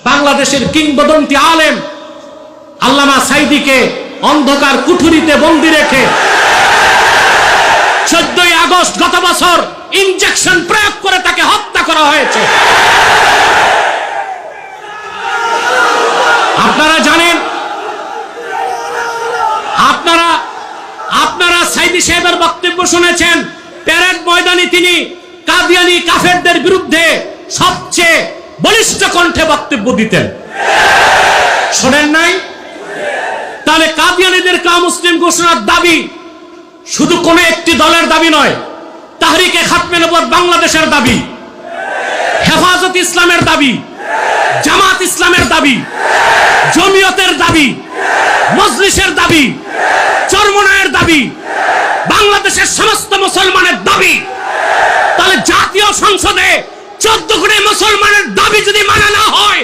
বাংলাদেশের কিংবদন্তি আলেম আল্লামা সাঈদীকে অন্ধকার কুঠুরিতে বন্দী রেখে 14ই আগস্ট গত বছর ইনজেকশন প্রয়োগ করে তাকে হত্যা করা হয়েছে। আপনারা জানেন, আপনারা সাঈদী সাহেবের বক্তব্য শুনেছেন। প্যারেড ময়দানে তিনি কাদিয়ানী কাফেরদের বিরুদ্ধে সবচেয়ে বলিষ্ঠ কণ্ঠে বক্তব্য দিতেন, শোনেন নাই? তাহলে কাদিয়ানীদের মুসলিম ঘোষণার দাবি শুধু কোন একটি দলের দাবি নয়, তাহরিকে খাতমে নবুয়ত বাংলাদেশের দাবি, হেফাজত ইসলামের দাবি, জামাত ইসলামের দাবি, জমিয়তের দাবি, মজলিসের দাবি, চরমনায়ের দাবি, বাংলাদেশের সমস্ত মুসলমানের দাবি। তাহলে জাতীয় সংসদে 14 কোটি মুসলমানের দাবি যদি মানা না হয়